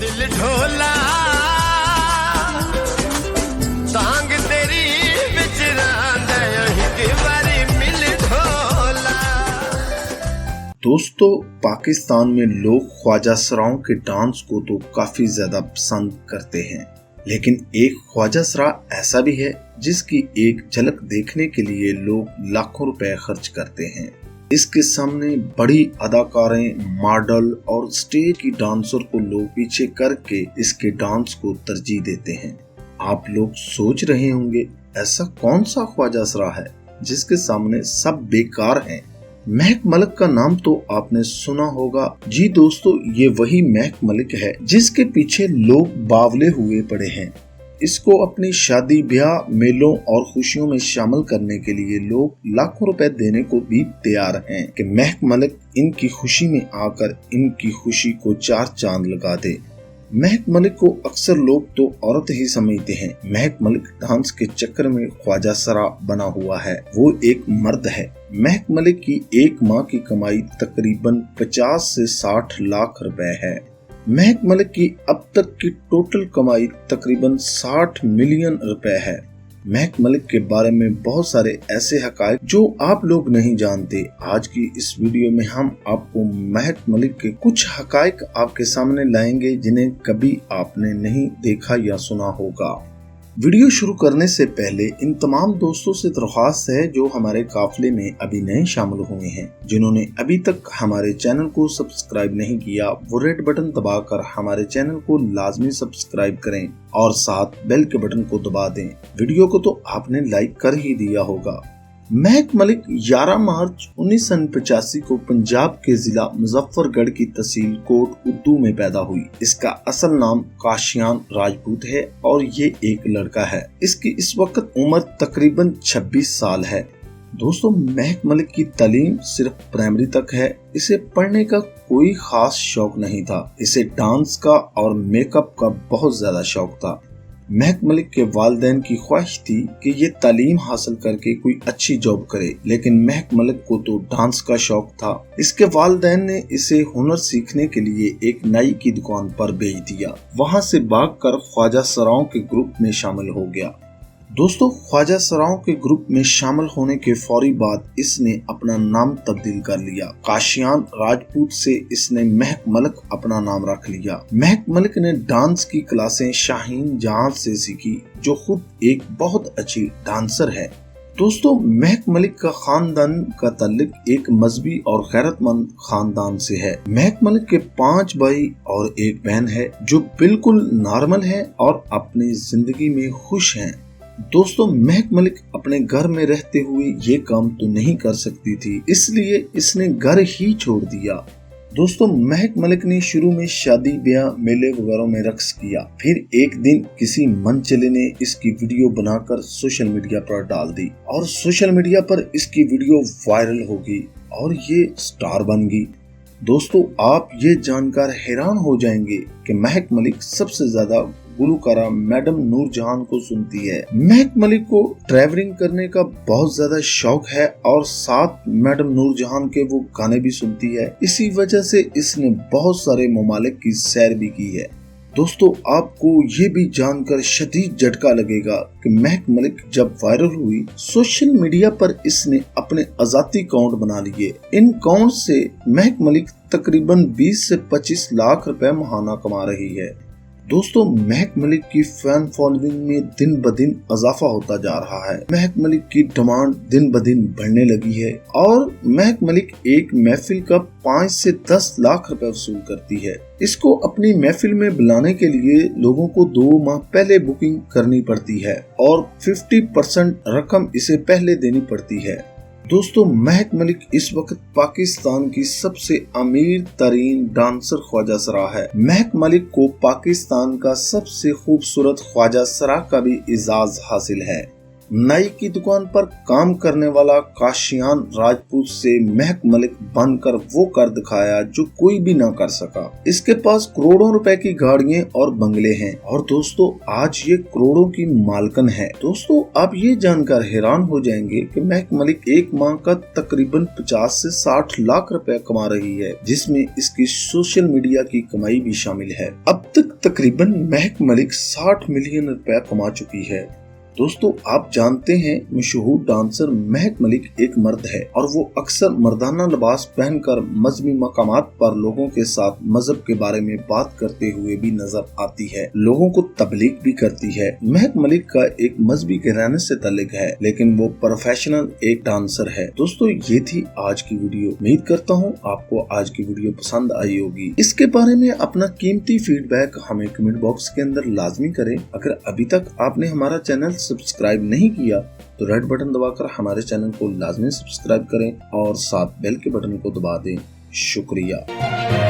दिल ढोला तांग तेरी विचरांदा एक बारी मिल ढोला। दोस्तों, पाकिस्तान में लोग ख्वाजा सराओं के डांस को तो काफी ज्यादा पसंद करते हैं, लेकिन एक ख्वाजा सरा ऐसा भी है जिसकी एक झलक देखने के लिए लोग लाखों रुपए खर्च करते हैं। इसके सामने बड़ी अदाकारें, मॉडल और स्टेज की डांसर को लोग पीछे करके इसके डांस को तरजीह देते हैं। आप लोग सोच रहे होंगे ऐसा कौन सा ख्वाजा सरा है जिसके सामने सब बेकार हैं। महक मलिक का नाम तो आपने सुना होगा। जी दोस्तों, ये वही महक मलिक है जिसके पीछे लोग बावले हुए पड़े हैं। इसको अपनी शादी, ब्याह, मेलों और खुशियों में शामिल करने के लिए लोग लाखों रुपए देने को भी तैयार हैं कि महक मलिक इनकी खुशी में आकर इनकी खुशी को चार चांद लगा दे। महक मलिक को अक्सर लोग तो औरत ही समझते हैं। महक मलिक डांस के चक्कर में ख्वाजा सरा बना हुआ है, वो एक मर्द है। महक मलिक की एक माह की कमाई तकरीबन 50 से 60 लाख रुपए है। महक मलिक की अब तक की टोटल कमाई तकरीबन 60 मिलियन रुपए है। महक मलिक के बारे में बहुत सारे ऐसे हकायक जो आप लोग नहीं जानते। आज की इस वीडियो में हम आपको महक मलिक के कुछ हकायक आपके सामने लाएंगे जिन्हें कभी आपने नहीं देखा या सुना होगा। वीडियो शुरू करने से पहले इन तमाम दोस्तों से दरख्वास्त है जो हमारे काफिले में अभी नए शामिल हुए हैं, जिन्होंने अभी तक हमारे चैनल को सब्सक्राइब नहीं किया, वो रेड बटन दबाकर हमारे चैनल को लाजमी सब्सक्राइब करें और साथ बेल के बटन को दबा दें। वीडियो को तो आपने लाइक कर ही दिया होगा। महक मलिक 11 मार्च 1985 को पंजाब के जिला मुजफ्फरगढ़ की तहसील कोट उर्दू में पैदा हुई। इसका असल नाम काशियान राजपूत है और ये एक लड़का है। इसकी इस वक्त उम्र तकरीबन 26 साल है। दोस्तों, महक मलिक की तालीम सिर्फ प्राइमरी तक है। इसे पढ़ने का कोई खास शौक नहीं था। इसे डांस का और मेकअप का बहुत ज्यादा शौक था। महक मलिक के वालिदैन की ख्वाहिश थी कि ये तालीम हासिल करके कोई अच्छी जॉब करे, लेकिन महक मलिक को तो डांस का शौक था। इसके वालिदैन ने इसे हुनर सीखने के लिए एक नाई की दुकान पर भेज दिया। वहाँ से भागकर ख्वाजा सराओं के ग्रुप में शामिल हो गया। दोस्तों, ख्वाजा सराओं के ग्रुप में शामिल होने के फौरी बाद इसने अपना नाम तब्दील कर लिया। काशियान राजपूत से इसने महक मलिक अपना नाम रख लिया। महक मलिक ने डांस की क्लासें शाहीन जहां से सीखी, जो खुद एक बहुत अच्छी डांसर है। दोस्तों, महक मलिक का खानदान का ताल्लुक एक मजहबी और गैरतमंद खानदान से है। महक मलिक के 5 भाई और एक बहन है जो बिल्कुल नॉर्मल है और अपनी जिंदगी में खुश हैं। दोस्तों, महक मलिक अपने घर में रहते हुए ये काम तो नहीं कर सकती थी, इसलिए इसने घर ही छोड़ दिया। दोस्तों, महक मलिक ने शुरू में शादी, ब्याह, मेले वगैरह में रक्स किया। फिर एक दिन किसी मनचले ने इसकी वीडियो बनाकर सोशल मीडिया पर डाल दी और सोशल मीडिया पर इसकी वीडियो वायरल हो गई और ये स्टार बन गई। दोस्तों, आप ये जानकर हैरान हो जाएंगे कि महक मलिक सबसे ज्यादा गुलकारा मैडम नूरजहान को सुनती है। महक मलिक को ट्रैवलिंग करने का बहुत ज्यादा शौक है और साथ मैडम नूरजहान के वो गाने भी सुनती है। इसी वजह से इसने बहुत सारे ममालिक की सैर भी की है। दोस्तों, आपको ये भी जानकर शदीद झटका लगेगा कि महक मलिक जब वायरल हुई, सोशल मीडिया पर इसने अपने आजादी अकाउंट बना लिए। इन अकाउंट से महक मलिक तकरीबन 20 से 25 लाख रुपए महाना कमा रही है। दोस्तों, महक मलिक की फैन फॉलोइंग में दिन ब दिन इजाफा होता जा रहा है। महक मलिक की डिमांड दिन ब दिन बढ़ने लगी है और महक मलिक एक महफिल का 5 से 10 लाख रुपए वसूल करती है। इसको अपनी महफिल में बुलाने के लिए लोगों को 2 माह पहले बुकिंग करनी पड़ती है और 50% रकम इसे पहले देनी पड़ती है। दोस्तों, महक मलिक इस वक्त पाकिस्तान की सबसे अमीर तरीन डांसर ख्वाजा सरा है। महक मलिक को पाकिस्तान का सबसे खूबसूरत ख्वाजा सरा का भी एजाज हासिल है। नाई की दुकान पर काम करने वाला काशियान राजपूत से महक मलिक बनकर वो कर दिखाया जो कोई भी ना कर सका। इसके पास करोड़ों रुपए की गाड़ियां और बंगले हैं और दोस्तों आज ये करोड़ों की मालकन है। दोस्तों आप ये जानकर हैरान हो जाएंगे कि महक मलिक एक माह का तकरीबन 50 से 60 लाख रुपए कमा रही है, जिसमें इसकी सोशल मीडिया की कमाई भी शामिल है। अब तक तकरीबन महक मलिक 60 मिलियन रुपए कमा चुकी है। दोस्तों आप जानते हैं मशहूर डांसर महक मलिक एक मर्द है और वो अक्सर मर्दाना लिबास पहनकर मजहबी मकामात पर लोगों के साथ मजहब के बारे में बात करते हुए भी नजर आती है, लोगों को तबलीग भी करती है। महक मलिक का एक मजहबी घराने से ताल्लुक है, लेकिन वो प्रोफेशनल एक डांसर है। दोस्तों ये थी आज की वीडियो। उम्मीद करता हूँ आपको आज की वीडियो पसंद आई होगी। इसके बारे में अपना कीमती फीडबैक हमें कमेंट बॉक्स के अंदर लाजमी करें। अगर अभी तक आपने हमारा चैनल सब्सक्राइब नहीं किया तो रेड बटन दबाकर हमारे चैनल को लाजमी सब्सक्राइब करें और साथ बेल के बटन को दबा दें। शुक्रिया।